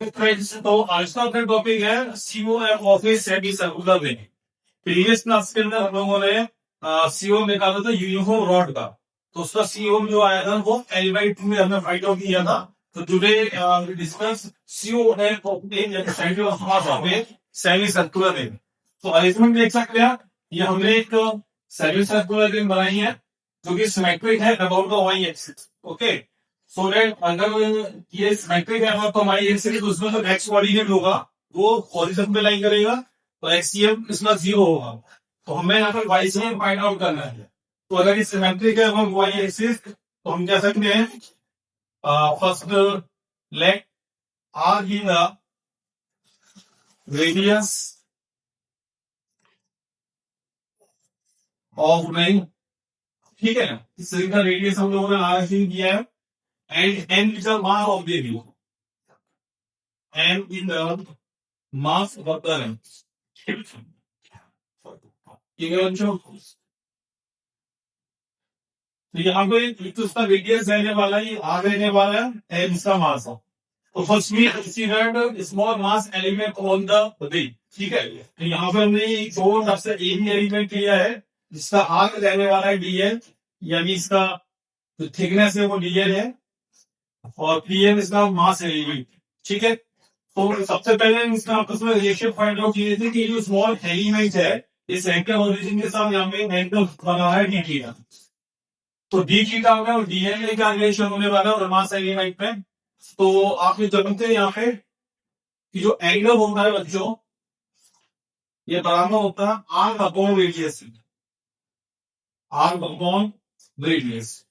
तो आज का अपना टॉपिक है CO F office semi circular ring. Previous class के अंदर हम लोगों ने सीओ निकाला था यूनिफॉर्म रॉड का, तो उसका सीओ जो आया था वो L/2 में हमने फाइंड आउट किया था। तो today discuss CO F of semi circular ring. तो अरेंजमेंट देख सकते हैं, ये हमने एक सेमी सर्कुलर रिंग बनाई है जो कि सिमेट्रिक है about the Y axis. Okay, so that अगर ये सिमेट्रिक है तो हमारी एक्सिस उसमें जो एक्स कोऑर्डिनेट होगा वो हॉरिजॉन्टल पे लाइन करेगा, तो एक्सीएम इसमें 0 होगा। तो हमें यहाँ पर वाईसीएम फाइंड आउट करना है। तो अगर ये सिमेट्रिक है हम वाई एक्सिस, तो हम कह सकते हैं first let R in the radius of ring. ठीक है, इस रिंग का रेडियस हम लोगों ने आर किया है, and n is the mass of the ring. n is the mass of the ring. ठीक है बच्चों, तो यहाँ पे एक तो उसका रेडियस रहने वाला है, आर रहने वाला है, n इसका मास है। तो first we considered small mass element on the ring. ठीक है, तो यहाँ पे हमने दो सबसे एक ही एलिमेंट लिया है जिसका आर रहने वाला है dl, यानी इसका जो थिकनेस है वो dl है और pm इसका मास एलिमेंट। ठीक है, तो सबसे पहले इसका आपस में रिलेशन फाइंड आउट किए थे कि जो स्मॉल एलिमेंट है इस सेंटर ओरिजिन के साथ यहाँ पे एंगल बना है डी थीटा। तो डी थीटा होगा और डीएल का रिलेशन होने वाला है और मास एलिमेंट में। तो आप ये जानते हैं यहाँ पे कि जो एंगल होता है बच्चों ये बराबर होता है R upon radius. R upon radius,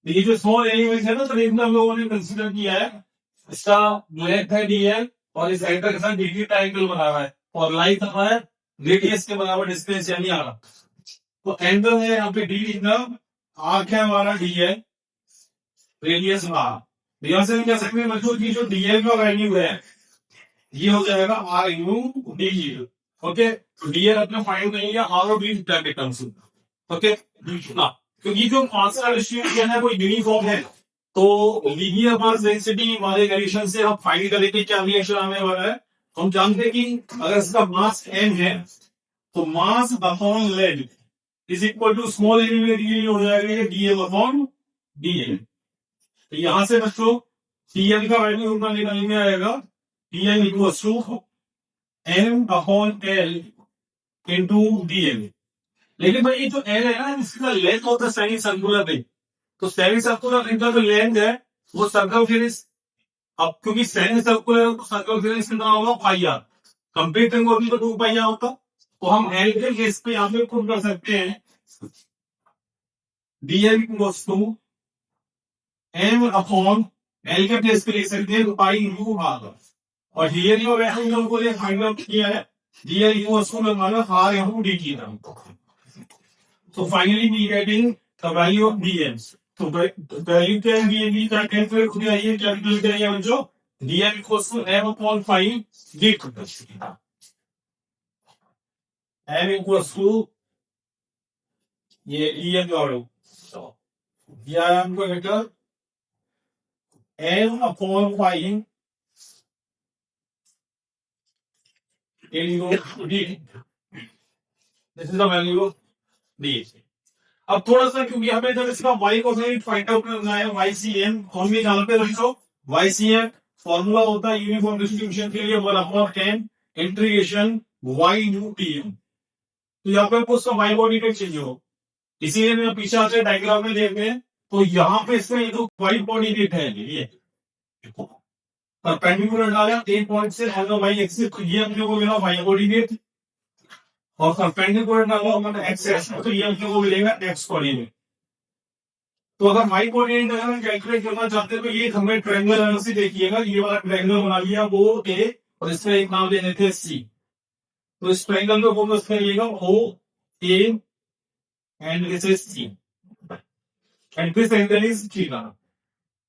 ये जो स्मॉल एलिमेंट है ना, तो एक हम लोगों ने कंसीडर किया है इसका लेंथ है डीएल और इस एंगल के साथ डी ट्रायंगल बना हुआ है और लाइन कर रहा है रेडियस के बराबर डिस्टेंस यानी आर। तो एंगल है यहाँ पे डी इतना, आर क्या हमारा डीएल, रेडियस आर। यहां से कह सकते हैं बच्चों की जो डीएल का वैल्यू है ये हो जाएगा आर इंटू डी। ओके, तो डीएल अपने फाइंड करेंगे आर और डी के टर्म्स। ओके ना, क्योंकि जो मास का डिस्ट्रीब्यूशन है वो यूनिफॉर्म है, तो लीनियर मास डेंसिटी वाले रिलेशन से हम फाइंड करेंगे क्या रिलेशन आने वाला है। हम जानते हैं कि अगर इसका मास m है तो mass upon length is equal to small element ये हो जाएगा dm अपॉन dl। तो यहां से बच्चों dl का वैल्यू उनका निकल में आएगा dl equals to m upon l into dl। लेकिन भाई ये जो l है ना इसका लेंथ होता है सेमी सर्कुलर रिंग, तो सेमी सर्कुलर रिंग का जो लेंथ है वो सर्कमफेरेंस, अब क्योंकि सेमी सर्कुलर तो सर्कमफेरेंस कितना होगा पाई आर, कंप्लीट रिंग होगी तो 2 पाई आर होता। तो हम एल के केस पे यहाँ पे खुद कर सकते हैं DL equals to M upon L के केस पे ले सकते हैं पाई यू आर, और डीएल को वैसे हम लोगों ने फाइंड आउट किया है डीएल इक्वल्स टू हमारा आर यू डी की टर्म। तो finally we getting the value of DL. तो वैल्यू क्या है डी का कैलकुलेट खुद आइए कैलकुलेट करिए बच्चों, DL equals to M upon 5 D M equals to ये डीएल का दिया है हमको vector M upon 5 into d, this is the value of D. अब थोड़ा सा क्योंकि हमें जब इसका y को फाइंड आउट करना है YCM, हम भी जानते हैं YCM फॉर्मूला होता है यूनिफॉर्म डिस्ट्रीब्यूशन के लिए 1/10 इंटीग्रेशन y into tm। तो यहाँ पे आपको उसका y कोऑर्डिनेट चाहिए हो, इसीलिए मैं पीछे आते डायग्राम में देखते हैं तो यहाँ पे इसका ये जो y कोऑर्डिनेट है ये परपेंडिकुलर डाला 1 पॉइंट से y एक्सिस, तो ये हम लोगों को मिला y कोऑर्डिनेट और परपेंडिकुलर डाला हमारा x एक्सिस, तो ये हम लोगों को मिलेगा x कोऑर्डिनेट। तो अगर y कोऑर्डिनेट अगर हम कैलकुलेट करना चाहते हैं तो ये हमें ट्रायंगल एनालिसिस देखिएगा, ये वाला ट्रायंगल बना लिया वो a और इसका एक नाम दे देते हैं c। तो इस ट्रायंगल को फोकस करिएगा o a and this is c and this angle is theta.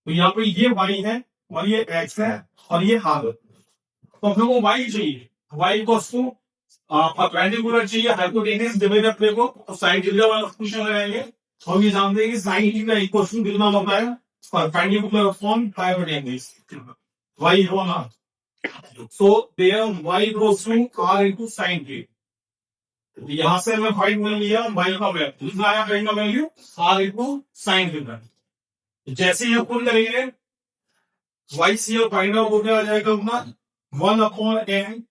तो यहाँ पे ये y है और ये x है और ये r। तो हम लोग को y चाहिए, y इक्वल्स टू परपेंडिकुलर चाहिए हाइपोटेनस डिवाइड अपने को, तो साइन थीटा वाला फंक्शन लगाएंगे। हम ये जानते हैं कि साइन थीटा इक्वल्स टू कितना होता है perpendicular upon hypotenuse y1r। So there y goes to r into sin k। यहां से हमें फाइंड कर लिया y का वैल्यू, कितना आया y का value r into sin k। जैसे ही अपन करेंगे y c फाइंड आउट हो गया, आ जाएगा अपना 1/n।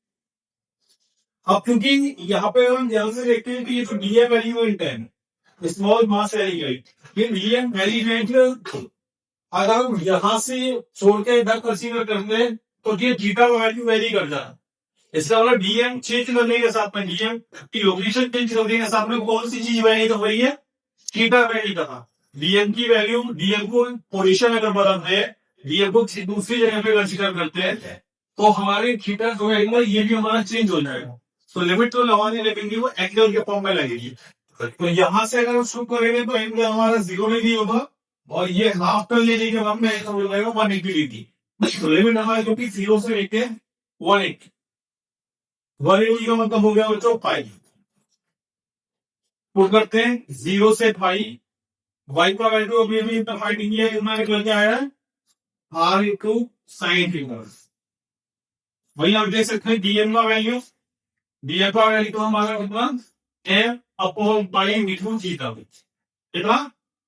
अब क्योंकि यहाँ पे हम ध्यान से देखते हैं कि ये जो डीएम एलिमेंट है स्मॉल मास एलिमेंट, ये डीएम एलिमेंट अगर यहाँ से छोड़ के इधर कंसीडर करते हैं तो ये थीटा का वैल्यू वेरी कर जाए। इसका मतलब डीएम चेंज करने के साथ में डीएम की लोकेशन चेंज करने के साथ में कौन सी चीज वेरी कर रही है, थीटा वेरी करना। डीएम की वैल्यू, डीएम को पोजीशन अगर बदलते हैं, डीएम को दूसरी जगह पे कंसीडर करते हैं तो हमारे थीटा जो है ये भी हमारा चेंज हो जाएगा। तो लिमिट तो लगाने लगेंगे वो एंगल के फॉर्म में लगेगी। तो यहां से अगर शुरू करेंगे तो एंगल हमारा 0 डिग्री होगा और ये हाफ कर लेने के बाद में ऐसा हो जाएगा 180 डिग्री। तो लिमिट हमारा जो कि 0 से लेके 180, 180 का मतलब हो गया बच्चों पाई। पुट करते हैं 0 से पाई, वाई का वैल्यू अभी अभी फाइंड किया है, हमारे निकल के आया है r इक्वल साइन थीटा। वही आप देख सकते हैं डीएम का वैल्यू, डीएम का वैल्यू तो हमारा कितना m upon pi into theta, कितना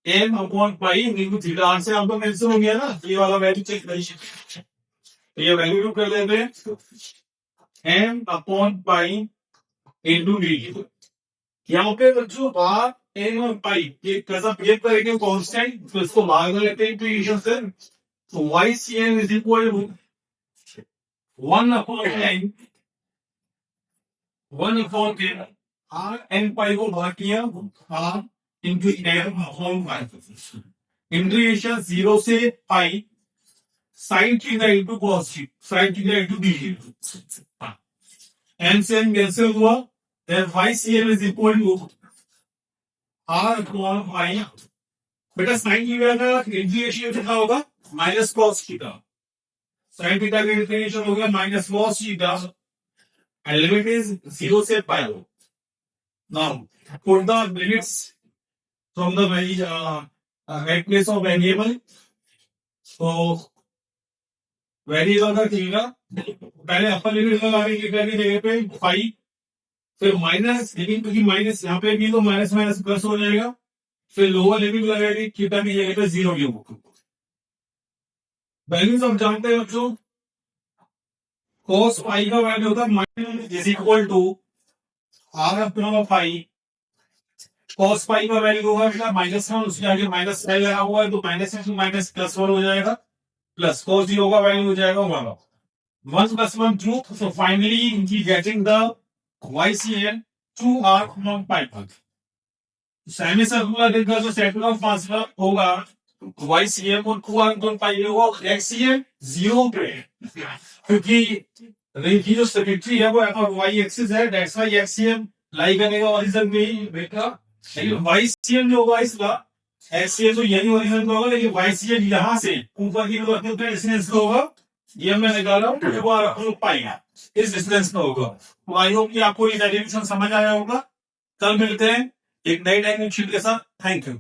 m upon pi into theta. Answer आपको मेंशन हो गया ना, ये वाला वैल्यू चेक करिए। तो ये वैल्यू कर लेते हैं m upon pi into D. यहाँ पे बच्चों r m और पाई ये कैसा ब्रेक करेंगे कांस्टेंट, तो इसको भाग लेते हैं इक्वेशन से। तो YCM is equal to 1 upon n, 1 upon n, r n pi को भाग किया r into m upon pi, integration 0 से pi sine theta into cos theta, sine theta into D. n से n कैंसिल हुआ, then YCM is equal to r upon pi. बेटा sine theta का integration कितना होगा minus cos theta, sine theta का integration हो गया minus cos theta and limit is 0 से pi। Now put the limits from the at place of variable। तो variable का थीटा पहले अपर लिमिट लगाएंगे कितना की जगह पे पाई, फिर माइनस, लेकिन क्योंकि माइनस यहाँ पे भी तो माइनस माइनस प्लस हो जाएगा, फिर लोअर लिमिट लगाएंगे थीटा की जगह पे 0 की होगी। वैल्यूज हम जानते हैं बच्चों, cos पाई का वैल्यू होता है minus is equal to r upon pi. cos pi का वैल्यू होगा बेटा -1, उसके आगे माइनस साइन लगा हुआ है तो माइनस से माइनस +1 हो जाएगा, प्लस cos 0 का वैल्यू हो जाएगा 1 + 1 2। So finally we getting the YCM 2r upon pi. Semicircular का जो सेट ऑफ फासला होगा YCM और 2r अपॉन पाई होगा XCM 0 पे, क्योंकि रेखी जो सिमेट्री है वो y एक्सिस है, दैट्स व्हाई XCM लाई करने का ओरिजिन में बेटा। लेकिन YCM जो होगा इसका XCM तो यही ओरिजिन में होगा, लेकिन YCM यहां से ऊपर की तरफ जो डिस्टेंस होगा ये मैं निकाला हूं 2r अपॉन पाई इस डिस्टेंस में होगा। तो आई होप कि आपको ये डेरिवेशन समझ आया होगा। कल मिलते हैं एक नई डायमेंशन के साथ। Thank you.